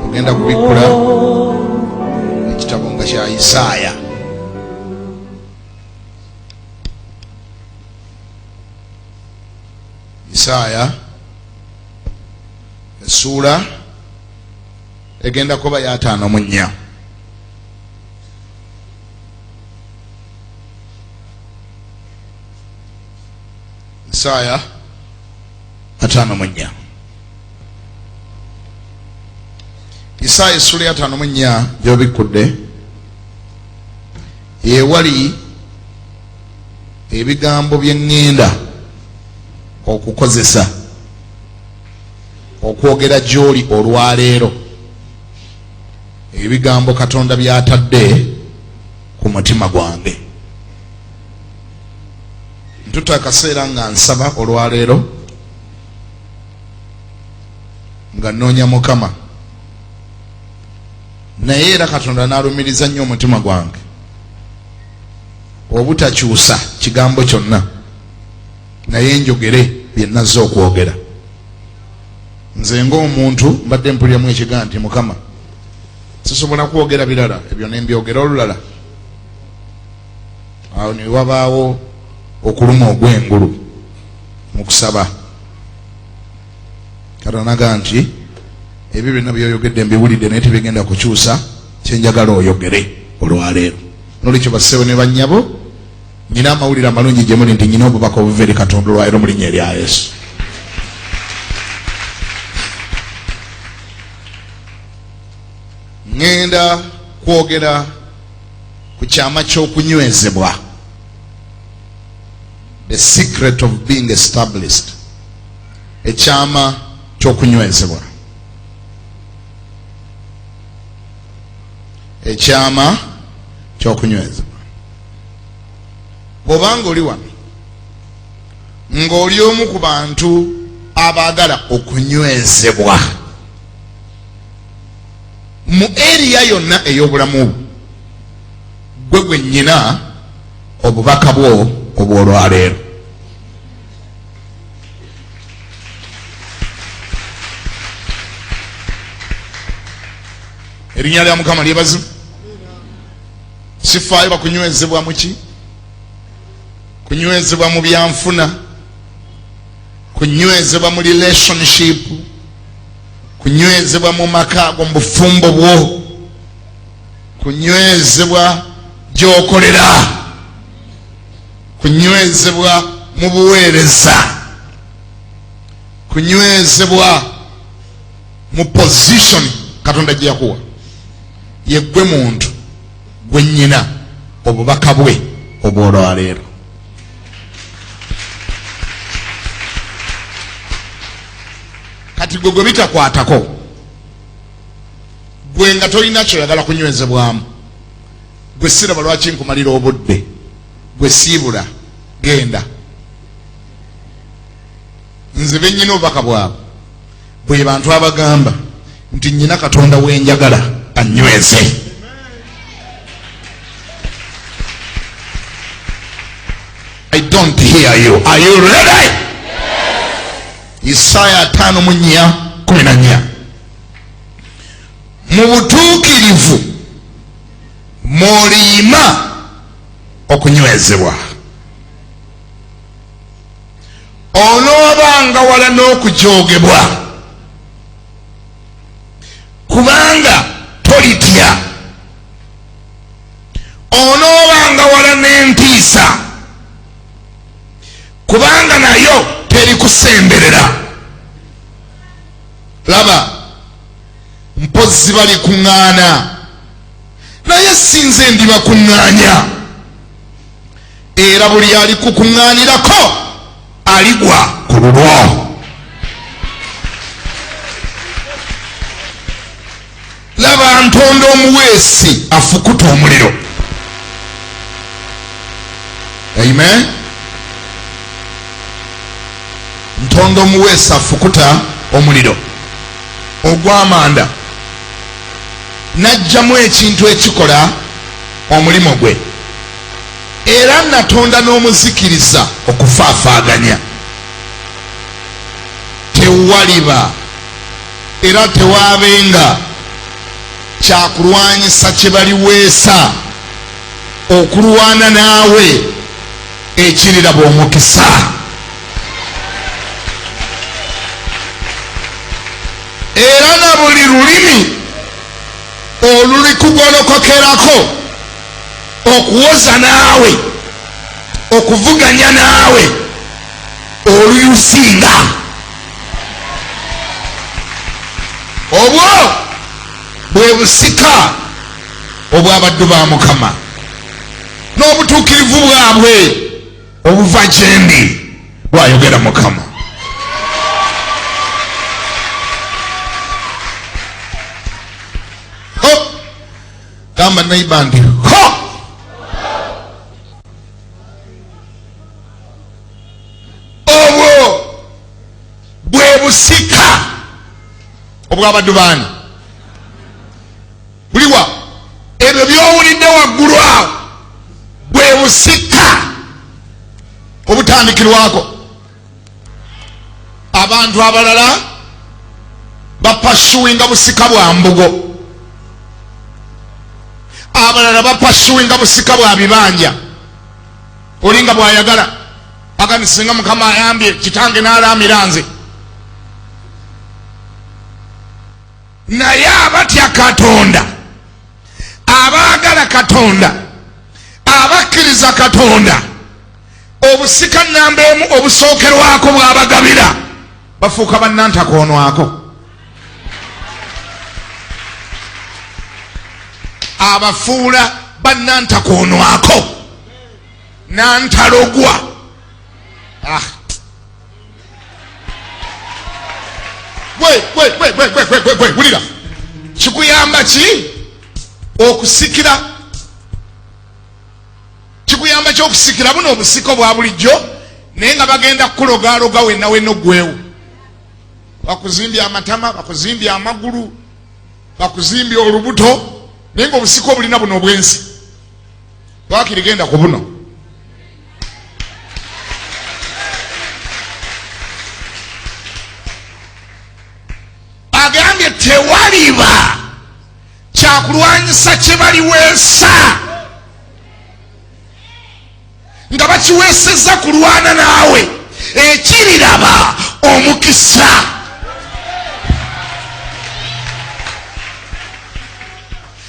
Tugenda kubikkula ekitabo nga kya Isaaya. Isaaya essuula egenda kuba ya 5:4. Isaaya 5:4. Isaaya essuula ya 5:4 gy'obikkudde yewali ebigambo bye ŋŋenda okukozesa okwogera gy'oli olwaleero, ebigambo Katonda by'atadde ku mutima gwange. Ntuta akaseera nga nsaba olwaleero nga nnoonya Mukama, naye era Katonda n'alumiriza nnyo omutima gwange obutakyusa kigambo kyonna, naye njogere bye nazze okwogera. Nze ng'omuntu mbadde mpuliramu ekigambo nti Mukama, sisobola kwogera birala, ebyo ne mbyogera olulala. Awo ne wabaawo okuluma ogw'engulu mu kusaba. Katonda n'agamba nti ebyo byonna by'oyogedde mbiwulidde, naye tebigenda kukyusa kyenjagala oyogere olwaleero. Noolwekyo bassebo ne bannyabo, nyina amawulire amalungi gye muli nti nyina obubaka obuva eri Katonda olwaleero mu linnya erya Yesu. Ngenda kwogera ku kyama ky'okunywezebwa, the secret of being established. Ekyama ky'okunywezebwa, ekyama ky'okunywezebwa. Bw'obanga oli wano ng'oli omu ku bantu abaagala okunywezebwa mu eriya yonna ey'obulamu bwo, gwe nnyina obubaka bwo obw'olwaleero. Erinnya lya Mukama lyebazimu. Sifaayo bakunywezebwa mu ki? Kunywezebwa mu byanfuna, kunywezebwa mu relationship, kunywezebwa mu maka ago mu bufumbo bwo, kunywezebwa gy'okolera, kunywezebwa mu buweereza, kunywezebwa mu position Katonda gye yakuwa. Ye gwe muntu gwe nnyina obubaka bwe obw'olwaleero. Kati gwe gwe bitakwatako, gwe nga tolina kyoyagala kunywezebwamu, gwe siraba lwaki nkumalira obudde, gwe siibula genda. Nze be nnyina obubaka bwabwe bwe bantu abagamba nti nnyina Katonda wenjagala annyweze. I don't hear you. Are you ready? Isaaya 5:14. Mu butuukirivu mw'oliima okunywezebwa, onoobanga wala n'okujoogebwa, kubanga tolitya. Onoobanga wala n'entiisa, kubanga nayo terikusemberera. Laba, mpozzi bali kuŋŋaana, naye sinze ndibakuŋŋaanya, era buli alikukuŋŋaanirako aligwa ku lulwo. Laba, ntonda omuweesi afukuta omuliro. Amen. Ntonda omuweesi afukuta omuliro ogw'amanda, n'aggyamu ekintu ekikola omulimu gwe, era natonda n'omuzikiriza okufaafaaganya. tewaliba era tewaabenga kyakulwanyisa kye baliweesa okulwana naawe ekirira bw'omukisa. Era na buli lulimi olulikugolokokerako okuwoza naawe okuvuganya naawe oluyusinga obwo bwe busika obw'abaddu ba Mukama n'obutuukirivu bwabwe obuva gyendi bw'ayogera Mukama. Gamba naiba nti ho obwo bwe busika obw'abaddu baani buliwa ebyo by'owulidde waggulu awo bwe busika obutandikirwako. Abantu abalala bapasuwinga busika bwa mbugo, abalala bapasuwinga busika bwa bibanja. Olinga bw'ayagala agani singa Mukama ayambye kitange n'alaamira nze. Naye abatya Katonda, abaagala Katonda, abakkiriza Katonda, obusika nnamba emu obusookerwako bw'abagabira bafuuka bannantakoonwako. Abafuula bannantakoonwako nantalogwa. Wulira kikuyamba ki okusikira? Kikuyamba ki okusikira buno obusiko bwa bulijjo naye nga bagenda kukulogaloga wenna wenna oggwewo? Bakuzimbye amatama, bakuzimbye amagulu, bakuzimbye olubuto, naye nga obusiko obulina buno obwensi wakiri genda ku buno. Agambye tewaliba kyakulwanyisa kye baliweesa nga bakiweesezza kulwana naawe ekiriraba omukisa.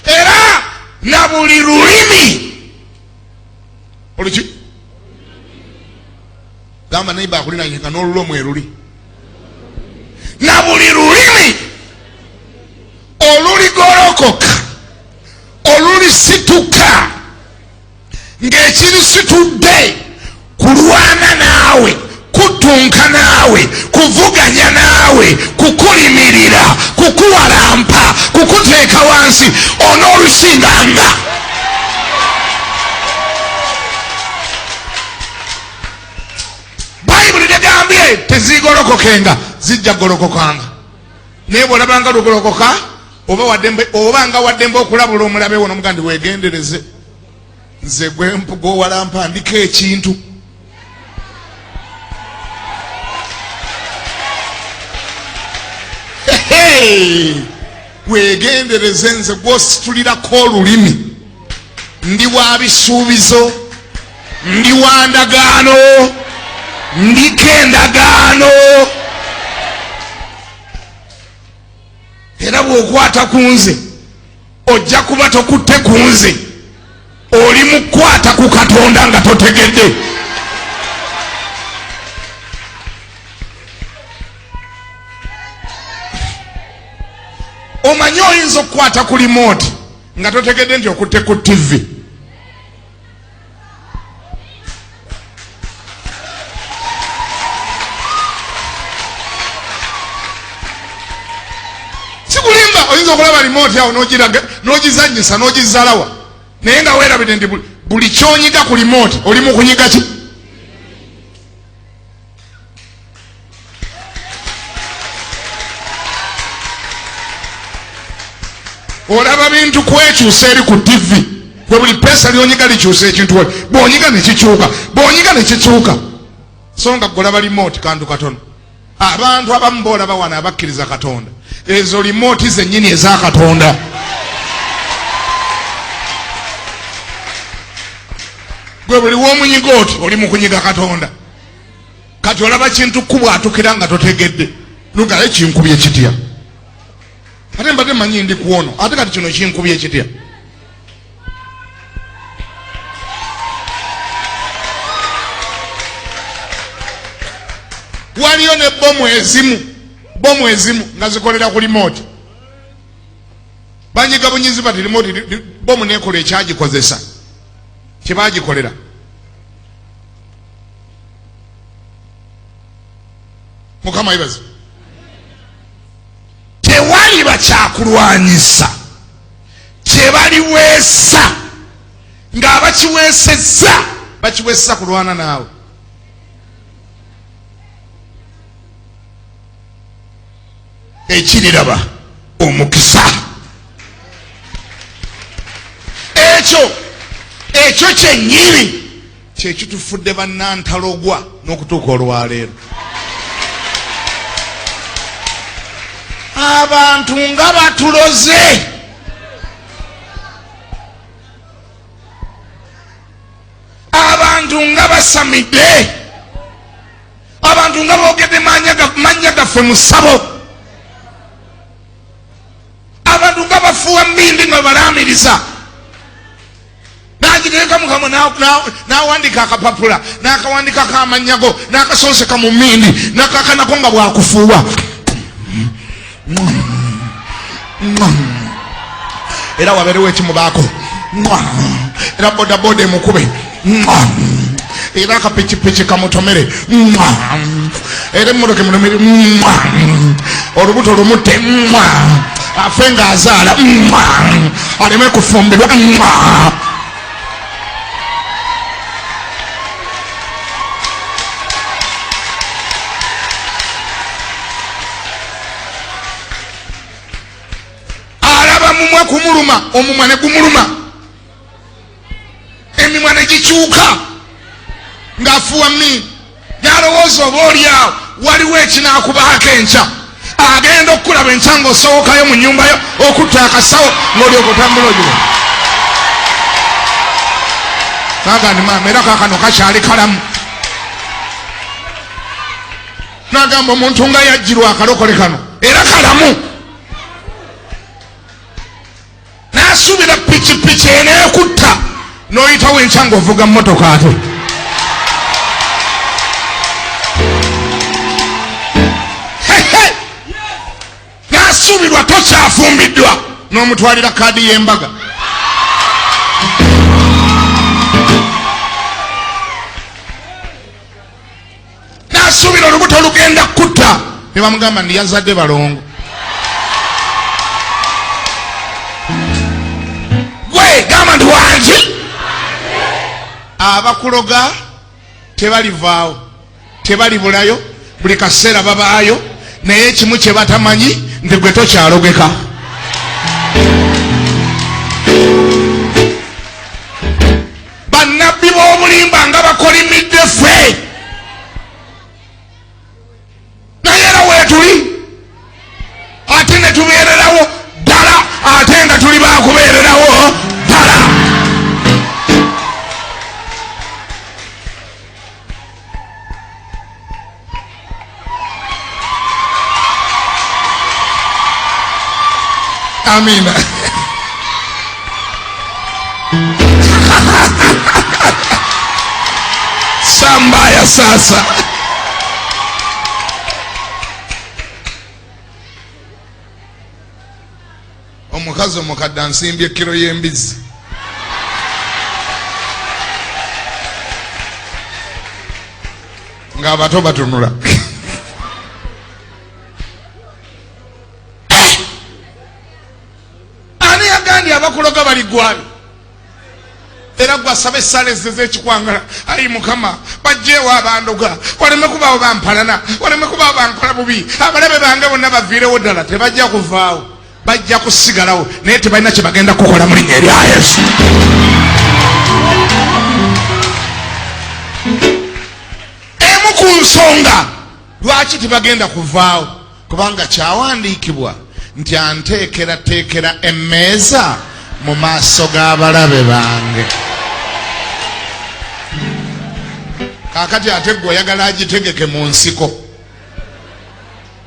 Era na buli lulimi oluki gamba naiba akulinaye nga n'olulomu eruli. Na buli lulimi oluligolokoka olulisituka ng'ekirisitudde kulwana naawe, kutunka naawe, kuvuganya naawe, kukulimirira, kukuwalampa, kukuteeka wansi, onoolusinganga. Bayibuli tegambye tezigolokokenga, zijja golokokanga. Naye bw'olabanga lugolokoka oba nga waddembe okulabula omulabe wo n'omuga ndi weegendereze, nze gwempuga owalampa ndiko ekintu. Weegendereze, nze gwositulirako olulimi, ndi wa bisuubizo, ndi wa ndagaano, ndiko endagaano. Era bw'okwata ku nze ojja kuba tokutte ku nze, oli mu kukwata ku Katonda nga totegedde. Omanyi oyinza okukwata ku remote nga totegedde nti okutte ku TV. Sikulimba oyinza okulaba remote awo n'ogizanyisa n'ogizalawa, naye nga weerabidde nti buli kyonyiga ku remote oli mu kunyiga ki? Olaba bintu kwekyusa eri ku TV, kwe buli pesa lyonyiga likyusa ekintu wali, bw'onyiga ne kikyuka, bw'onyiga ne kikyuka. So nga golaba remote kantu katono. abantu abamu boolaba wano abakkiriza Katonda ezo limooti zennyini eza Katonda. Gwe buli w'omunyiga oti oli mu kunyiga Katonda. Kati olaba kintu kubwatukira nga totegedde nugaye kinkubye kitya ate mbadde manyi ndi kuono ate kati kino kinkubye kitya. Waliyo ne bomu ezimu nga zikolera ku limoti banyiga bunyizi bati limoti bomu nekola ekyagikozesa kyebagikolera. Mukama ibaze tewali bakyakulwanyisa kyebaliweesa ng'abakiweesezza bakiweeseza kulwana naawe. Ekiriraba omukisa ekyo kyennyini kyekitufudde bannantalogwa n'okutuuka olwaleero. Abantu nga batuloze abantu nga basamidde abantu nga boogedde mannya gaffe mu ssabo abantu nga bafuuwa mmindi nga balaamiriza n'agiteeka mukamwe n'awandika akapapula n'akawandikako amannya go n'akasooseka mu mmindi n'akakanako nga bwakufuuwa era wabeerewo ekimubaako era bodaboda emukube era akapikipiki kamutomere era emmotoka emutomere olubuto lumutte afe ng'azaala aleme kufumbirwa. Mumwa kumuluma omumwa ne gumuluma emimwa ne gikyuka ng'afuuwa mmindi n'alowooza oba oliawo waliwo ekinaakubaako enkya agenda okukulaba enkya ng'osowokayo mu nnyumbayo okutta akasawo ng'olyoka otambula ogiwa nagandi maama era kaakano kakyali kalamu nagamba omuntu nga yajjirwa akalokole kano era kalamu nasubira pikipiki eneekutta n'oyitawo enkya ng'ovuga mmotoka ate nasubirwa tokyafumbiddwa n'omutwalira kaadi y'embaga. Nasubira olubuto lugenda kutta ne bamugamba ndi yazadde balongo. Gamba ndi wangi abakuloga tebalivaawo tebalibulayo buli kaseera babaayo naye ekimu kye batamanyi nti gwe tokyalogeka. Bannabbi b'obulimba nga bakolimidde ffe naye era weetuli ate ne tubeererawo ddala ate nga tuli baakubeererawo ddala. Amina. Sambaya sasa. Omukazi omukadde ansimbye kiro y'embizi. Ng'abato batunula. Ani yagambye abakuloga bali gwali? Era gwasaba essala ez'ekikwangala. Ayi Mukama bajjeewo abandoga waleme kubaawo bampalana waleme kubaawo bankola bubi abalabe bange bonna baviirewo ddala tebajja kuvaawo bajja kusigalawo naye tebalina kye bagenda kukola mu linnya erya Yesu. Emu ku nsonga lwaki tebagenda kuvaawo kubanga kyawandiikibwa nti anteekerateekera emmeeza mu maaso g'abalabe bange. Kaakati ate gwe oyagala agitegeke mu nsiko,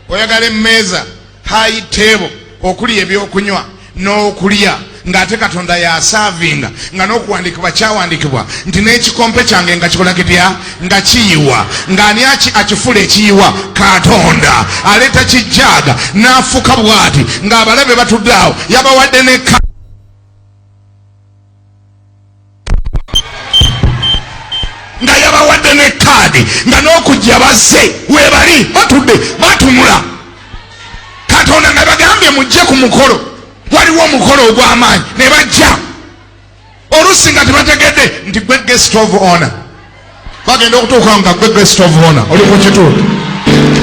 oyagala emmeeza high table okuli ebyokunywa n'okulya ng'ate Katonda yasaavinga nga n'okuwandikibwa kyawandiikibwa nti n'ekikompe kyange nga kikola kitya nga kiyiwa, ng'ani akifula ekiyiwa? Katonda. Aleeta kijjaaga n'afuka bw'ati ng'abalabe batudde awo, yabawadde ne nga yabawadde ne kaadi nga n'okujja bazze weebali batudde batumula. Katonda nga bagambye mujje ku mukolo, waliwo omukolo ogw'amaanyi ne bajja. Oluusi nga tebategedde nti gwe guest of honor, bagenda okutuuka nga gwe guest of honor oli ku kituulo,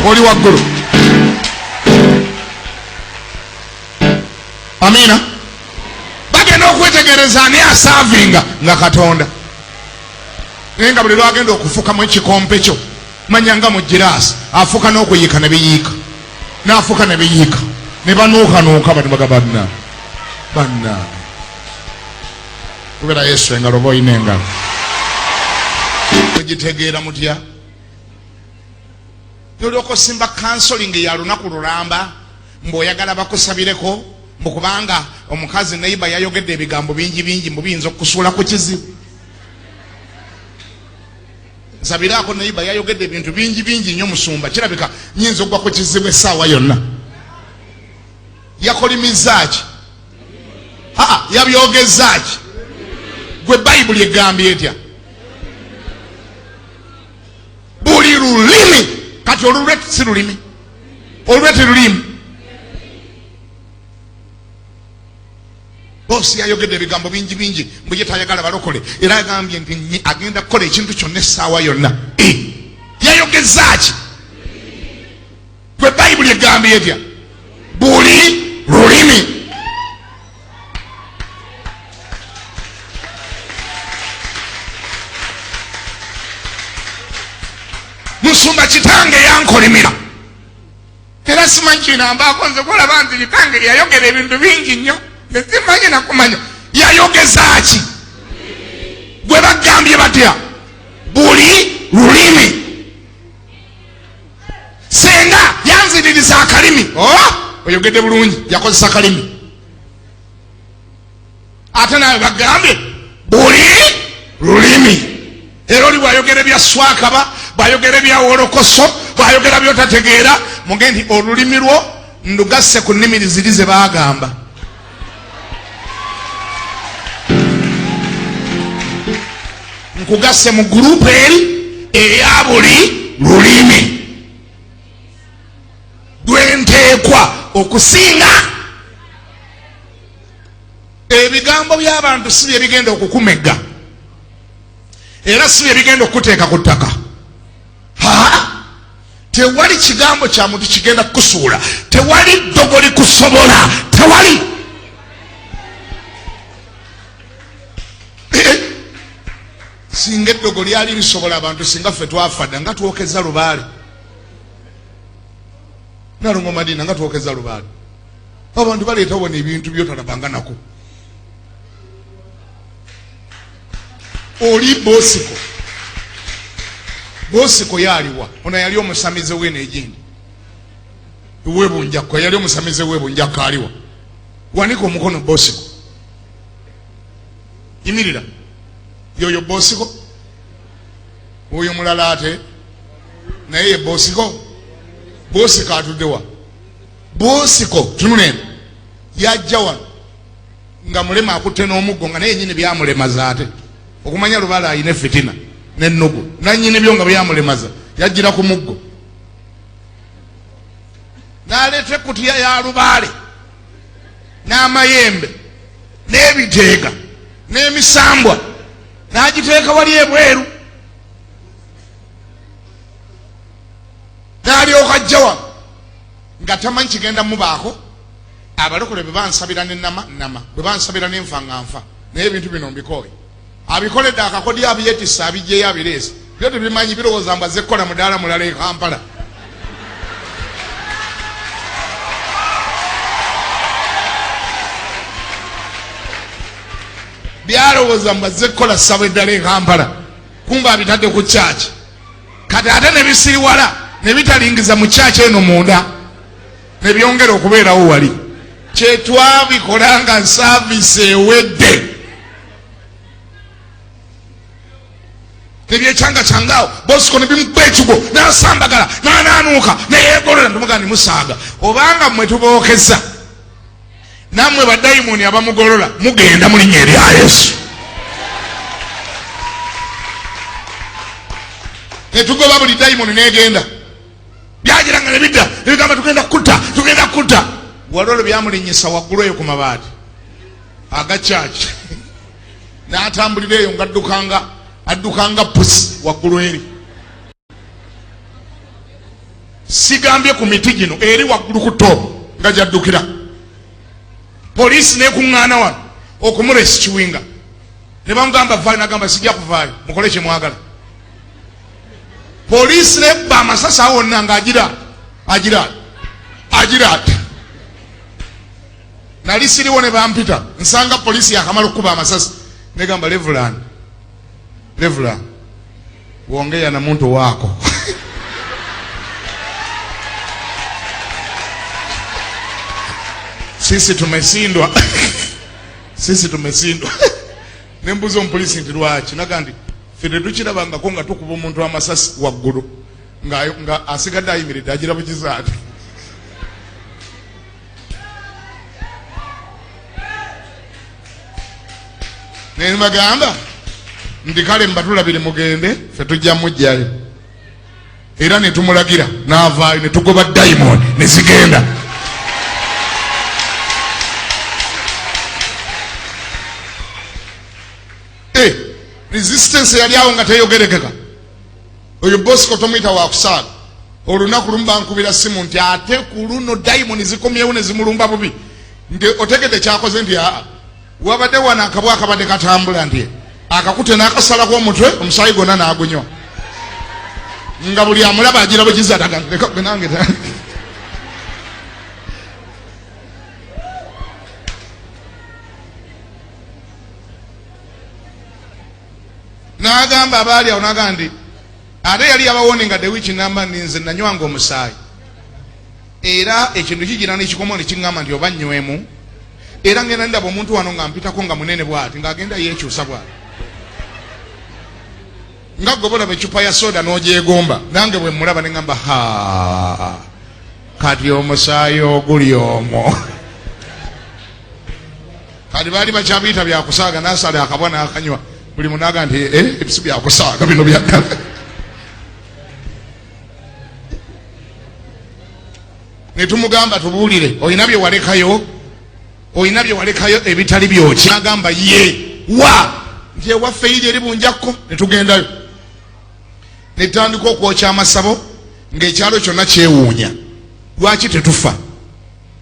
oli waggulu. Amiina. Bagenda okwetegereza ani asaavinga nga Katonda. Naye nga buli lwagenda okufukamu ekikompe kyo manya nga mu giraasi afuka n'okuyiika ne biyiika, n'afuka ne biyiika ne banuukanuuka batubaga banna kubeera Yesu engalo oba oyina engalo. Ogitegeera mutya? Nolyoka osimba kansolingi ya lunaku lulamba mbw'oyagala bakusabireko mbukubanga omukazi neiba yayogedde ebigambo bingi bingi mbuyinza okusuula ku kizibu. Nsabiraako neiba yayogedde ebintu bingi bingi nnyo musumba, kirabika nyinza okugwa ku kizibu essaawa yonna. Yakolimizaaki? Yabyogezaaki? Gwe Bayibuli egambye etya? Buli lulimi. Kati olulwe si lulimi, olulwe terulimi. Bosi yayogedde ebigambo bingi bingi mbye tayagala balokole, era yagambye nti agenda kukola ekintu kyonna essaawa yonna. Yayogezaaki? Gwe Bayibuli egambye etya? Buli lulimi. Musumba kitange yankolimira era simanyi kinambaako nze kulaba nti kitange yayogera ebintu bingi nnyo nesimanyi nakumanya. Yayogezaaki? Gwe bagambye batya? Buli lulimi. Senga yanziririza akalimi, oyogedde bulungi, yakozesa akalimi. Ate nawe bagambye buli lulimi. Era oli bwayogera ebya swakaba, bwayogera ebya wolokoso, bwayogera byotategeera, muge nti olulimi lwo ndugasse ku nnimiri ziri ze baagamba. Nkugasse mu gurupu eri eya buli lulimi. Dwenteekwa okusinga. Ebigambo by'abantu si bye bigenda okukumegga, era si bye bigenda okuteeka ku ttaka. Tewali kigambo kya muntu kigenda kukusuula, tewali ddogo likusobola, tewali. Singa eddogo lyali lisobola abantu, singa ffe twafadda nga twokeza lubaale. Nalungo Madina nga twokeza lubaale. Abantu baleeta wona ebintu byotalabanga nako. Oli Bosiko. Bosiko yaliwa. Ono yali omusamize w'enegindi. Webunjako yali omusamize w'ebunjako aliwa. Wanika omukono Bosiko. Yimirira. Yoyo Bosiko. Oyo mulala ate. Naye ye Bosiko. Bosiko atuddewa. Bosiko tunune. Yajja wano nga mulema akutte n'omuggo nga naye nyini byamulemaza ate. Okumanya lubaale ayina fitina n'ennugu nannyini byo nga byamulemaza, yajjira ku muggo n'aleeta ekkutiya ya lubaale n'amayembe n'ebiteega n'emisambwa n'agiteeka wali ebweru, n'alyoka ajja wano nga tamanyi kigenda mubaako. Abalokole bwe bansabira n'ennama bwe bansabira n'enfa nga nfa, naye ebintu bino mbikooye. Abikoledde akakodya abyetisa abijjeyo abireese byo tebimanyi, birowooza mbaze kukola mudaala mulala e Kampala. byalowooza mbazze kukola ssabo eddala e Kampala kumba abitadde ku kyaki kati ate ne bisiriwala ne bitalingiza mu kyaki eno munda ne byongera okubeerawo wali kyetwabikola nga saavisi ewedde nebyekyanga kyangaawo Bosco ne bimukuba ekigo n'asambagala n'anaanuuka neyeegolola ntumugandi musaaga obanga mmwe tubookeza nammwe badayimoni abamugolola mugenda mu linnya erya Yesu netugoba buli dayimoni negenda byagiranga ne bidda nebigamba tugenda kutta walolo byamulinyisa waggulu eyo ku mabaati agakyaki n'atambulira eyo ngaddukanga pusi waggulu eri sigambye ku miti gino eri waggulu ku toobo nga gyaddukira poliisi nekuŋŋaana wano okumulesi kiwinga ne bamugamba vaayo nagamba sijja kuvaayo mukole kyemwagala poliisi nekuba amasasi awo wonna nga agira ati nali siriwo ne bampita nsanga poliisi yakamala okukuba amasasi negamba Reverend wongea na muntu wako sisi tumesindwa nembuza omupoliisi nti lwaki nagandi ffe tukirabangako nga tukuba omuntu amasasi waggulu nga asigadde ayimiridde agira bukizaati nebagamba nti kale mbatulabire mugende ffe tujja mujjayo era netumulagira n'avaayo netugoba dayimoni nezigenda resistance yali awo nga teyogerekeka oyo Bosco tomuyita wakusaaga olunaku lumu bankubira simu nti ate ku luno dayimoni zikomyewo ne zimulumba bubi nti otegedde kyakoze nti wabadde wana akabwa akabadde katambula nti akakute n'akasalako omutwe omusaayi gonna n'agunywa nga buli amulaba agira bwekizataga nange n'agamba abaali awo n'agamba nti ate yali yabawoningadde wiiki namba ninze nanywanga omusaayi era ekintu kigira nekikomo nekiŋŋamba nti oba nywemu era ngenda ndaba omuntu wano nga mpitako nga munene bw'ati ng'agenda yeekyusa bw'ati nga gobolaba ecupa ya soda n'ogyegomba nange bwe mulaba ne ŋŋamba kati omusaayi oguli omwo kati baali bakyabiyita byakusaaga n'asala akabwa n'akanywa buli munaga nti ebisu byakusaaga bino byaddala netumugamba tubuulire olina bye walekayo ebitali byoki nagamba ye wa nti ewaffe iri eri bunjakko netugendayo netandika okwokya amasabo ng'ekyalo kyonna kyewuunya lwaki tetufa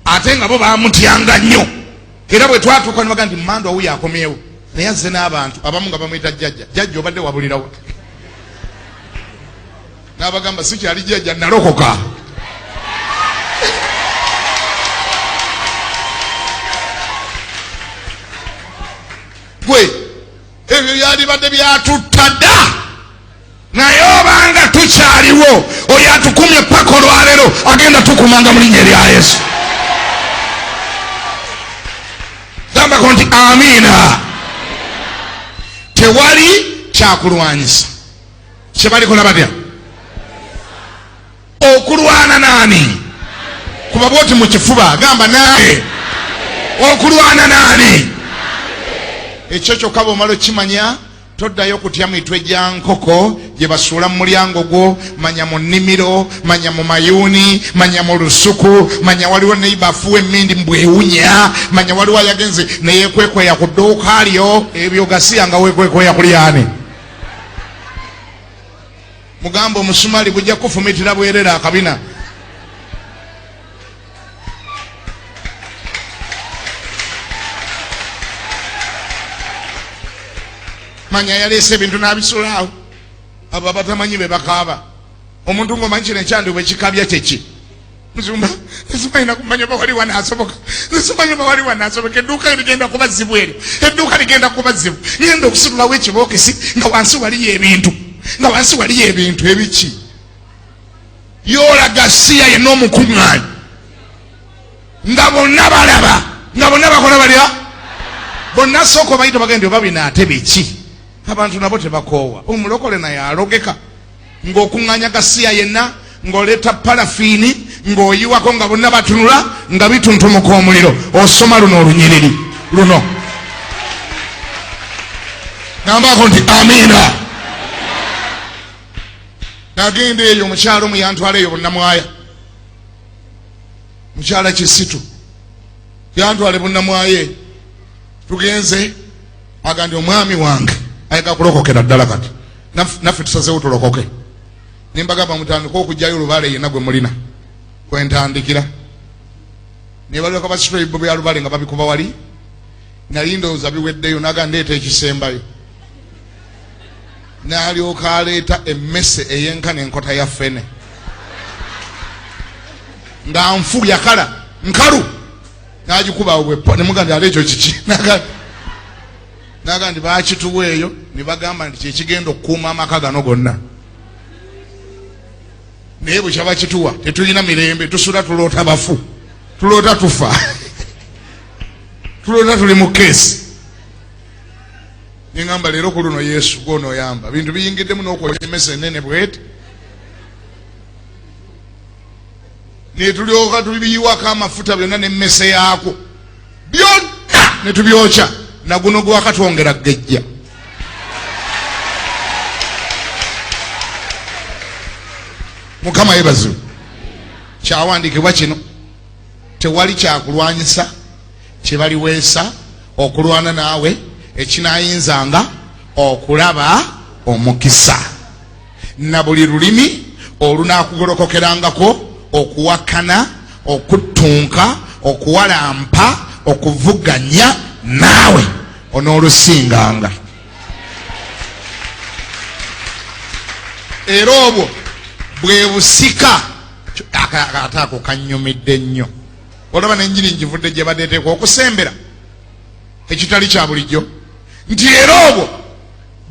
ate nga bo bamutyanga nnyo era bwe twatuuka nebaga nti mmandu awuyo akomyewo naye azze n'abantu abamu nga bamwita jjajja obadde wabulirawo n'abagamba sikyali jjajja nalokoka gwe ebyo byalibadde byatutta dda naye obanga tukyaliwo oyo atukumye paka olwaleero agenda tukumanga mu linnya erya Yesu gambako nti amiina tewali kyakulwanyisa kyebalikola batya okulwana nani kuba bwoti mu kifuba gamba naye okulwana nani ekyo kyokka bw'omala okimanya toddayo kutya mitwe gya nkoko gye basuula mu mulyango gwo manya mu nnimiro manya mu mayuuni manya mu lusuku manya waliwo neiba afuwa emmindi mbwewunya manya waliwo ayagenze neyekwekweya ku dduuka lyo ebyo gasiyanga wekwekweya kulyani mugamba omusumali bujja kufumitira bwerera akabina manya yaleese ebintu n'abisulaawo abo abatamanyi be bakaaba omuntu ng'omanyi kino ekyandi bwe kikabya kyeki Mzumba nsimanyi kumanya bawali wanasoboka nsimanyi bawali wanasoboka edduuka ligenda kuba zibu eryo edduuka ligenda kuba zibu ngenda okusitulawo ekibookisi nga wansi waliyo ebintu ebiki yoolaga siya yenna omukuŋŋaanyi nga bonna balaba nga bonna bakola balya bonna sooka obayita bagende oba bino ate biki abantu nabo tebakoowa omulokole naye alogeka ng'okuŋŋaanya gasiya yenna ng'oleeta parafiini ng'oyiwako nga bonna batunula nga bituntumuka omuliro osoma luno olunyiriri luno nambako nti amiina nagenda eyo omukyalo muyantwala eyo bunnamwaya mukyala Kisitu yantwale bunnamwaye tugenze agandi omwami wange ayagala kulokokera ddala kati naffe tusazeewo tulokoke nimbagamba mutandika okujjayo olubale yenna gwe mulina kwentandikira nebaleka basitula ebibbo bya lubale nga babikuba wali nali ndowooza biweddeyo naga ndeeta ekisembayo n'alyoka aleeta emmese ey'enkana enkota ya ffene nga nfu yakala nkalu n'agikubawo bwepa nemuga ndi ate ekyo kiki naga ndi bakituwa eyo ne bagamba nti kyekigenda okukuuma amaka gano gonna naye bwe kyaba kituwa tetulina mirembe tusula tuloota bafu tuloota tufa tuloota tuli mu keesi neŋŋamba leero ku luno Yesu gw'onooyamba bintu biyingiddemu n'okwokya emmese ennene bwete ne tulyoka tubiyiwako amafuta byonna n'emmese yaako byonna ne tubyokya na guno gwakatwongera gejja Mukama yebazibu kyawandiikibwa kino tewali kyakulwanyisa kyebaliweesa okulwana naawe ekinayinzanga okulaba omukisa na buli lulimi olunakugolokokerangako okuwakana okuttunka okuwalampa okuvuganya naawe onolusinganga era obwo bwe busika ate ako kannyumidde nnyo olaba n'enjiri njivudde gye badeeteekwa okusembera ekitali kya bulijjo nti era obwo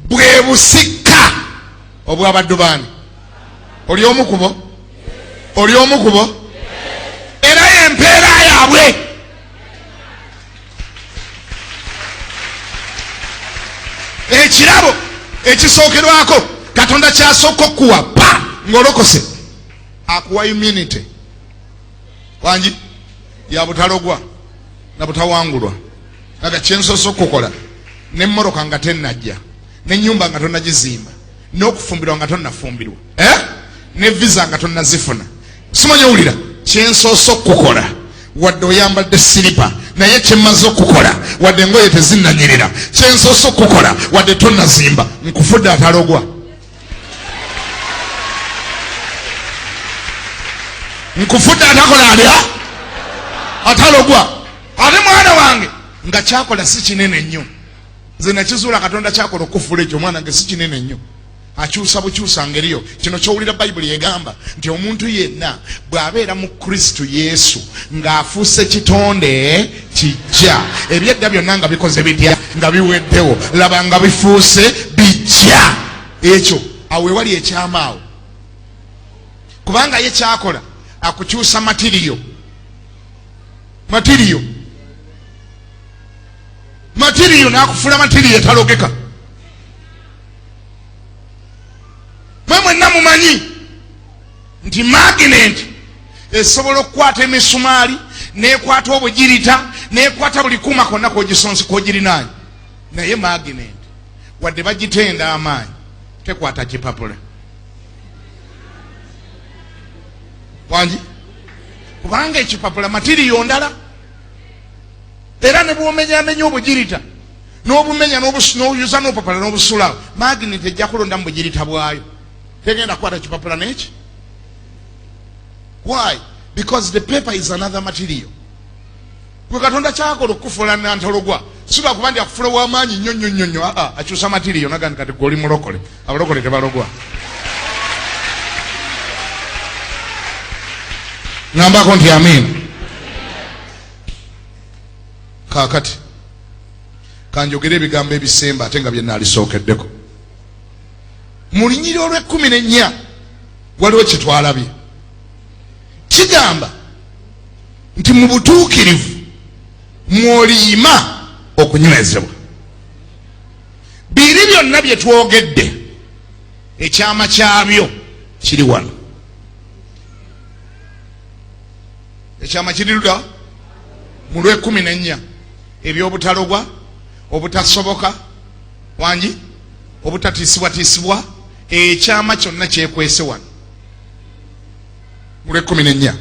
bwe busika obw'abaddu baani oli omukubo era y'empeera yaabwe ekirabo ekisookerwako Katonda kyasooka okuwa pa ng'olokose akuwa immunity wangi ya butalogwa na butawangulwa naga kyensoso okukola n'emmoroka nga tennajja n'ennyumba nga tonnagizimba n'okufumbirwa nga tonnafumbirwa ne visa nga tonnazifuna simanyi owulira kyensoso okukola wadde oyambadde siripa naye kyemmaze okukola wadde engoye tezinnanyirira kyensoso okukola wadde tonnazimba nkufudde atalogwa nkufudde atakola alya atalogwa ate mwana wange nga kyakola si kinene nnyo nze nakizuula Katonda kyakola okufuula ekyo omwana wange si kinene nnyo akyusa bukyusa ngeriyo kino kyowulira Bayibuli egamba nti omuntu yenna bw'abeera mu Kristo Yesu ng'afuuse kitonde kijja ebyedda byonna nga bikoze bitya nga biweddewo laba nga bifuuse bijja ekyo awo ewali ekyamaawo kubanga ye kyakola akukyusa matiriyo n'akufula matiriyo etalogeka mwe mwenna mumanyi nti magnet esobola okukwata emisumaali n'ekwata obugirita n'ekwata buli kuuma konna kogisonsi kogirinaanyi naye magnet wadde bagitenda amaanyi tekwata kipapula wangi kubanga ekipapula matiriyo ndala era ne bwomenyamenya obugirita n'obumenya n'oyuza n'opapula n'obusulawo magnet ejja kulonda mu bugirita bwayo tegenda kukwata kipapula n'eki. Why? Because the paper is another material. Kwe Katonda kyakola okufuula nantologwa siba kuba ndi akufuula w'amaanyi nnyo akyusa material nagandi kati gwe oli mulokole abalokole tebalogwa ngambako nti amiina. Kaakati kanjogera ebigambo ebisemba ate nga bye naalisookeddeko. Mu Lunyiriri olw'14 waliwo kye twalabye kigamba nti mu butuukirivu mw'oliyima okunywezebwa. Biri byonna bye twogedde ekyama kyabyo kiri wano. Ekyama kiri luda mu Lw'14 eby'obutalogwa, obutasoboka wangi, obutatiisibwatiisibwa, ekyama kyonna kyekwese wano mu Lw'14.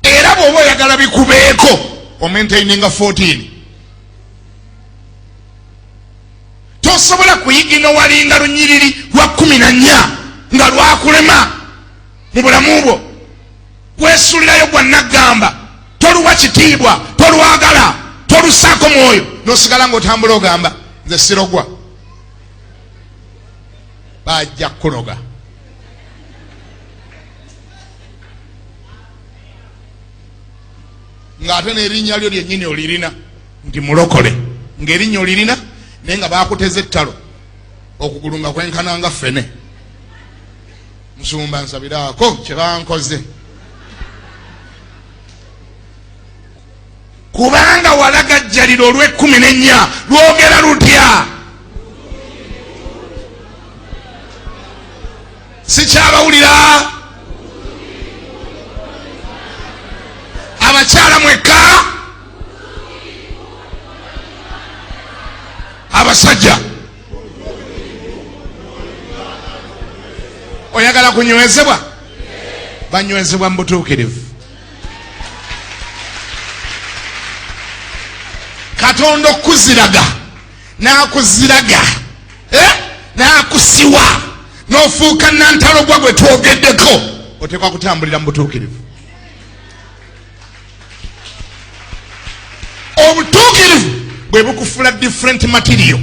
Era bw'oba oyagala bikubeeko omaintaininga 14. Tosobola kuyiga walinga Lunyiriri lwa 14 nga lwakulema mu bulamu bwo. Weesuulirayo gwa Nagamba, toluwa kitiibwa, tolwagala, tolusaako mwoyo, n'osigala ng'otambula ogamba nze sirogwa. Bajja kukuloga. Ng'ate n'erinnya lyo lyennyini olirina nti mulokole, ng'erinnya olirina naye nga baakuteza ettalo okugulu nga kwenkananga ffene. Musumba nsabiraako kye bankoze. Kubanga walagajjalira olw'14 lwogera lutya? Sikyabawulira? Abakyala mwekka? Abasajja oyagala kunywezebwa? Banywezebwa mu butuukirivu. Katonda okuziraga n'akuziraga n'akusiwa n'ofuuka nantalogwa gwe twogeddeko, oteekwa kutambulira mu butuukirivu. Obutuukirivu bwe bukufula different material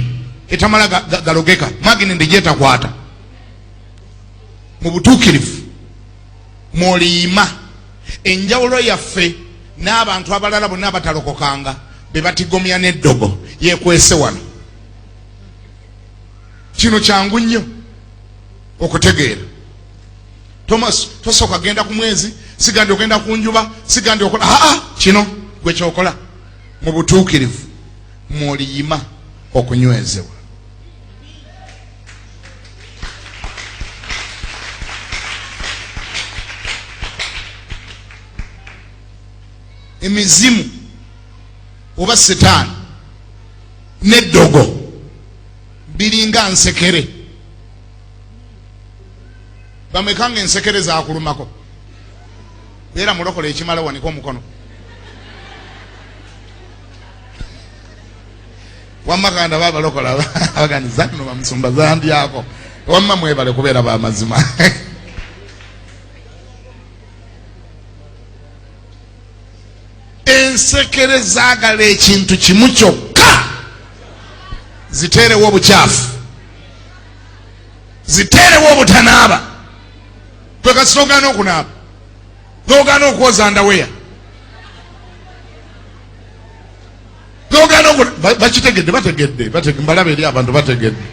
etamala galogeka, magnendi gyetakwata. Mu butuukirivu mw'oliyima. Enjawulo yaffe n'abantu abalala bonna abatalokokanga be batigomya n'eddogo yeekwese wano. Kino kyangu nnyo okutegeera. Thomas tosooka genda ku mwezi, sigandi ogenda ku njuba, sigandi okola kino gwe kyokola. Mu butuukirivu mw'oliyima okunywezebwa. Emizimu oba setaani n'eddogo biringa nsekere. Bamekanga ensekere zaakulumako. Era mulokole ekimala wanika omukono. Wamma kanda babalokola abaganiza no bamusumba zandyako. Wamma mwebale kubeera b'amazima. Ensekere zaagala ekintu kimu kyokka, ziteerewo obukyafu, ziteerewo obutanaaba. Gwe kasi n'ogaana okunaaba, n'ogaana okwoza ndaweya, n'ogaana okunaaba. Bakitegedde, bategedde, mbalaba eri abantu bategedde,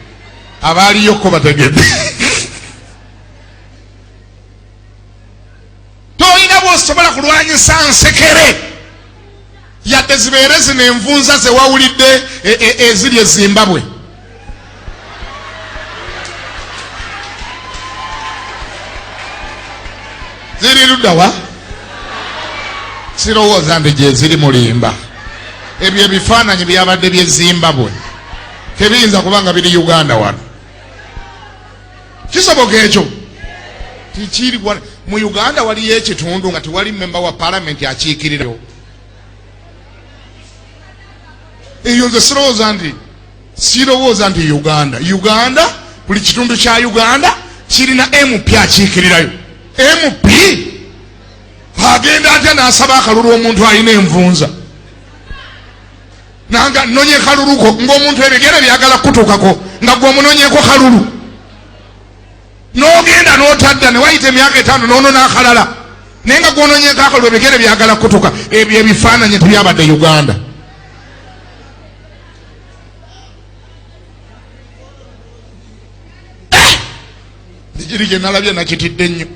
abaaliyokko bategedde. Toyina bw'osobola kulwanyisa nsekere yadde zibeere zino envunza ze wawulidde eziri e Zimbabwe. Ziri luddawa? Sirowooza nti gye ziri Mulimba. Ebyo ebifaananyi byabadde by'e Zimbabwe tebiyinza kubanga biri Uganda wano. Kisoboka ekyo? Tikiri mu Uganda waliyo ekitundu nga tewali memba wa palamenti akiikirirayo. Eyo nze sirowooza nti Uganda buli kitundu kya Uganda kirina MP akiikirirayo. MP agenda atya n'asaba akalulu omuntu alina envunza, nanga nnonye kaluluko ng'omuntu ebigere byagala kutuukako nga gwe omunonyeeko kalulu, n'ogenda n'otadda ne wayita emyaka 5 n'ono n'akalala nenga gwononye kako lwebigere byagala kutuka ebyo ebifaananyi tebyabadde Uganda. Nijiri gye nalabye nakitidde nnyo.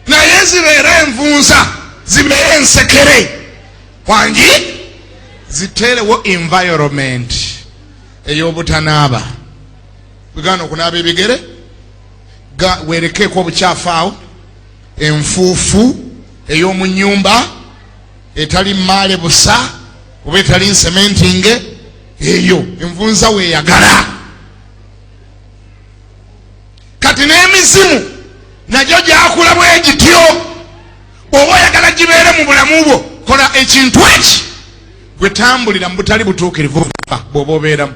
Naye zibeera envunza zibeera ensekere wangi ziteerewo environment ey'obutanaaba. Bwegana okunaaba ebigere weerekeeko obukyafu awo, enfuufu ey'omu nnyumba etali maale busa oba etali nsementinge, eyo envunza weeyagala. Kati n'emizimu nagyo gyakula bwe gityo. Oba oyagala gibeere mu bulamu bwo, kola ekintu eki gwe tambulira mu butali butuukirivu bw'oba obeeramu.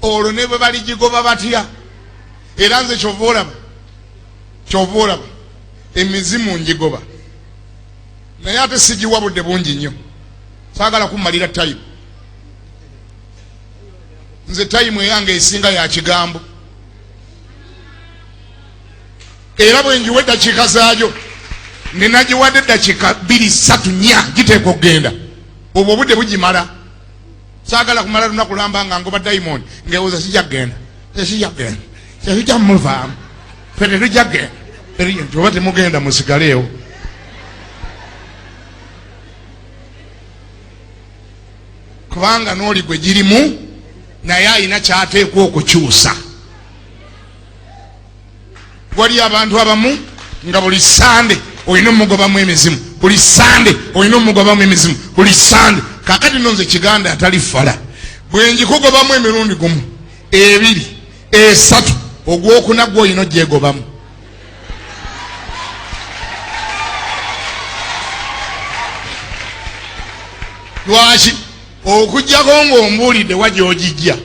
Olwo ne bwe baligigoba batya. Era nze kyova olaba emizimu ngigoba, naye ate sigiwa budde bungi nnyo. Saagala kummalira tayimu. Nze tayimu eyange esinga ya kigambo, era bwe njiwa eddakiika zaayo ninagiwadde eddakiika 2-3-4 giteeka okugenda, obwo obudde bugimala. Saagala kumala lunaku lwamba nga ngoba diamond ngewoza sijja muvaamu fe tetujja kgenda nti oba temugenda musigaleewo. Kubanga n'oli gwe girimu naye alina kyateekwa okukyusa. Wali abantu abamu nga buli sande olina omugobamu emizimu, buli sande olina omugobamu emizimu, buli sande. Kakati nonze kiganda atali fala bwe njikugobamu emirundi gumu 2 3 ogwokuna gwe olina ogyegobamu. Lwaki? Okujjako ng'ombuulidde wajja ogijja.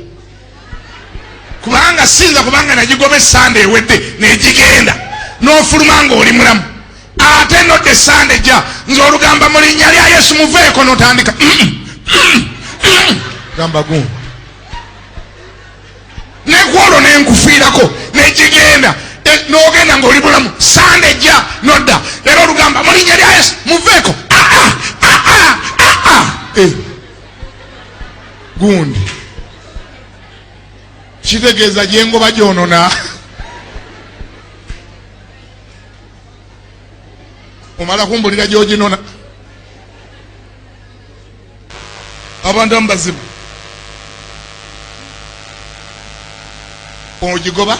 Kubanga sinza kubanga nagigoba essande ewedde n'egigenda n'ofuluma ng'oli mulamu. Ate nodde essande ejja nze olugamba mu linnya lya Yesu muveeko n'otandika gamba gumu nekwolwo n'enkufiirako n'egigenda n'ogenda ng'oli mulamu. Sande ejja nodda era olugamba mu linnya lya Yesu muveeko gundi kitegeeza gyengoba gyonona. Omala kumbulira gyoginona. Abantu amubazibu ogigoba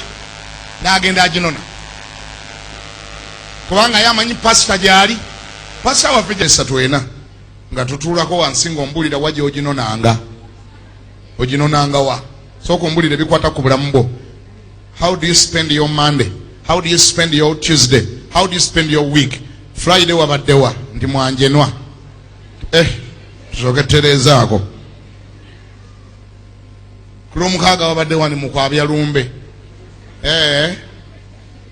n'agenda aginona kubanga yamanyi pasita gyali. Pasita waffe gyesatwena nga tutuulako wansi ng'ombulira wa gyoginonanga. Oginonanga wa? Sooka ombulira ebikwata ku bulamu bwo. How do you spend your Monday? How do you spend your Tuesday? How do you spend your week? Friday wabaddewa ndi mwanjenwa. Tusoketerezaako. Kulomukaaga wabaddewa ni mukwabya lumbe.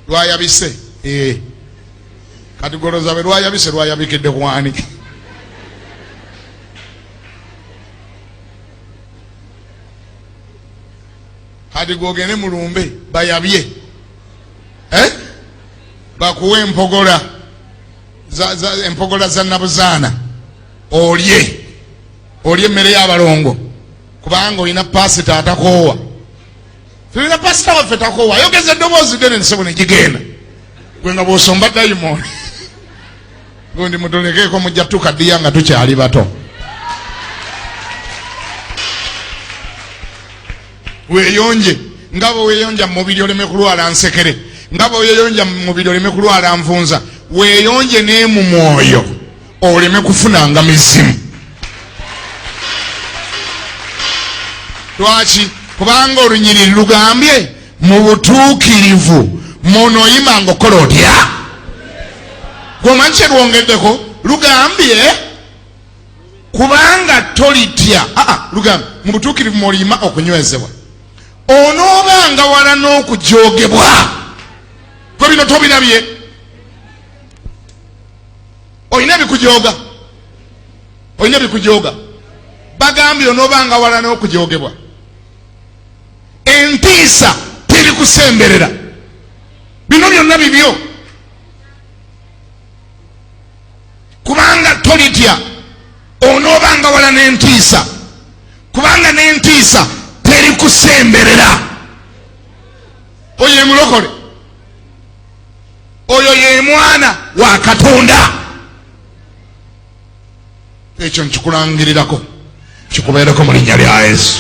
Lwayabise. Kati goloza be lwayabise lwayabikidde kwani. Kati gogene mulumbe bayabye. Bakuwe empogola. Empogola za nabuzaana olye emmere y'abalongo kubanga olina pasita atakoowa. Tulina pasita waffe takoowa, ayogeza eddoboozi ddene nsebo ne gigenda gwe nga bw'osomba dayimooni gundi mutolekeeko mujja tukaddiya nga tukyali bato. Weeyonje nga bwe weeyonja mu mubiri oleme kulwala nsekere, nga bwe weeyonja mu mubiri oleme kulwala nvunza, weeyonje ne mu mwoyo oleme kufunanga mizimu. Lwaki? Kubanga olunyiriri lugambye mu butuukirivu munoyima ng'okola otya. Gwomanyi kye lwongeddeko? Lugambye kubanga tolitya. Lugambye mu butuukirivu mwoliyima okunywezebwa. Onoobanga wala n'okujoogebwa. Gwe bino tobirabye? Olina ebikujooga. bagambye onoobanga wala n'okujogebwa. Entiisa teri kusemberera. Bino byonna bibyo. Kubanga tolitya onoobanga wala n'entiisa. Kubanga n'entiisa teri kusemberera. Oyo ye mulokole. Oyo ye mwana wa Katonda. Ekyo nkikulangirirako, kikubeereko mu linnya lya Yesu.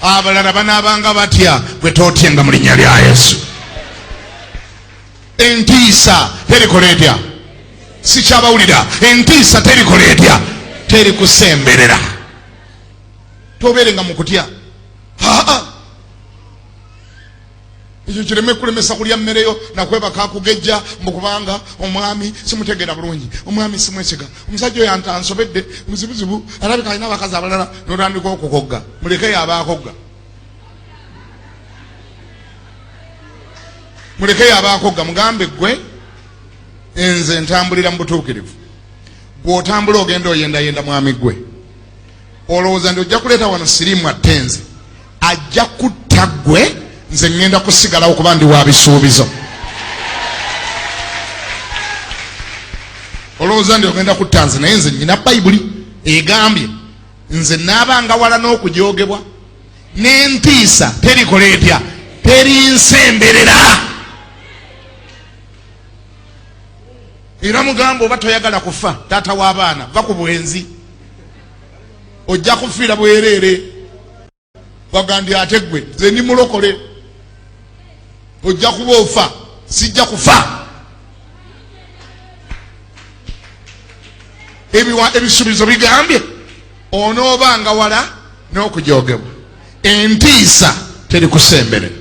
Abalala banaabanga batya bwe tootyenga mu linnya lya Yesu. Entiisa terikola etya? Sikyabawulira. Entiisa terikola etya? Teri kusemberera. Tobeerenga mu kutya. Ekyo kireme kulemesa kulya mmereyo nakwebaka akugejja mukubanga omwami simutegeera bulungi, omwami simwesiga, omusajja oyo ansobedde muzibuzibu, alabika alina abakazi abalala, n'otandika okukogga. Mulekeyo abaakogga, mulekeyo abaakogga. Mugambe gwe nze ntambulira mu butuukirivu. Bw'otambula ogenda oyendayenda mwami gwe, olowooza nti ojja kuleeta wano siriimu attenze, ajja kutta gwe, nze ngenda kusigalawo kuba ndi wa bisuubizo. Olowooza ndi ogenda kutta nze, naye nze nyina Bayibuli egambye nze naabanga wala n'okujogebwa n'entiisa terikola etya? Terinsemberera. Era mugambe oba toyagala kufa, taata w'abaana, va ku bwenzi, ojja kufiira bwereere. Bagambye ate gwe nze ndi mulokole, ojja kuba ofa, sijja kufa. Ebisuubizo bigambye onoobanga wala n'okujogebwa. Entiisa teri kusemberera.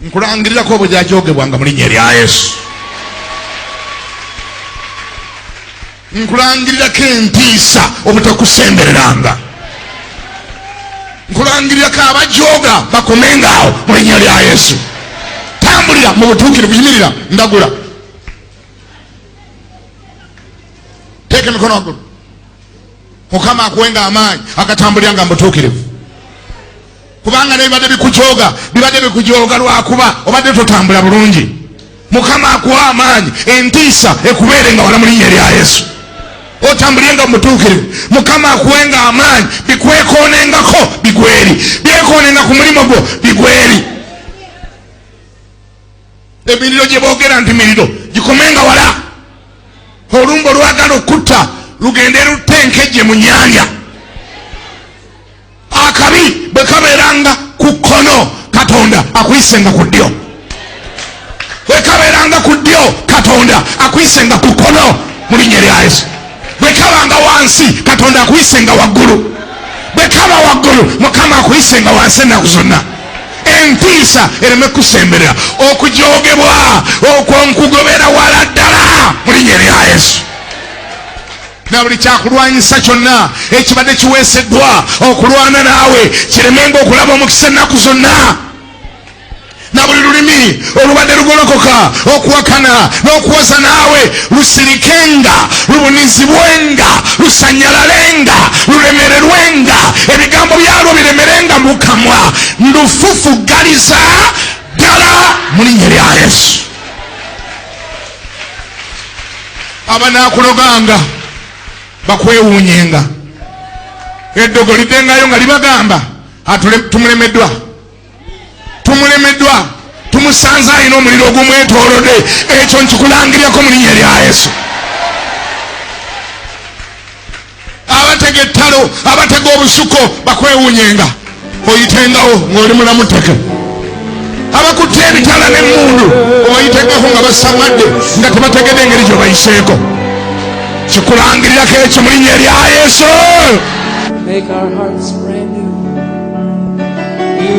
Nkulangirirako obujaajogebwanga mu linnya lya Yesu. Nkulangirirako entiisa obutakusembereranga. Nkulangirirako abajooga bakomengaawo mu linnya lya Yesu. Tambulira mu butuukirivu, yimirira, ndagula. Teeka emikono waggulu. Mukama akuwenga amaanyi agatambuliranga mu butuukirivu. Kubanga nebibadde bikujooga lwakuba obadde totambula bulungi. Mukama akuwa amaanyi, entiisa ekubeerenga wala mu linnya lya Yesu. Otambulirenga mu butuukirivu. Mukama akuwenga amaanyi, bikwekoonengako bigweri, byekoonenga ku mulimu gwo bigweri. Emiriro gye boogera nti miriro gikomenga wala. Olumbo lwagala okutta lugende lutenkejje mu nnyanja. Akabi bwe kabeeranga ku kkono, Katonda akuyisenga ku ddyo. Bwe kabeeranga ku ddyo, Katonda akuyisenga ku kkono mu linnya lya Yesu. Bwe kabanga wansi, Katonda akuyisenga waggulu. Bwe kaba waggulu, Mukama akuyisenga wansi ennaku zonna. Entiisa ereme kusemberera. Okujoogebwa okwonkugobera wala ddala mu linnya lya Yesu. Na buli kyakulwanyisa kyonna ekibadde kiweeseddwa okulwana naawe kiremenga okulaba omukisa ennaku zonna. Na buli lulimi olubadde lugolokoka okuwakana n'okuwoza naawe lusirikenga, lubunizibwenga, lusanyalalenga, lulemererwenga, ebigambo byalwo biremerenga mu kamwa, lufufugaliza ddala mu linnya lya Yesu. Abanaakuloganga bakwewuunyenga, eddogo liddengayo nga libagamba tumulemeddwa, tumusanze alina omuliro ogumwetoolodde. Ekyo nkikulangirirako mu linnya lya Yesu. Abatega ettalo, abatega obusuko bakwewuunyenga, oyitengawo ng'oli mulamuteke. Abakutte ebitala n'emmundu oyitengako nga basamadde nga tebategedde engeri gye bayiseeko. Kikulangirirako ekyo mu linnya lya Yesu. Make our hearts brand new. You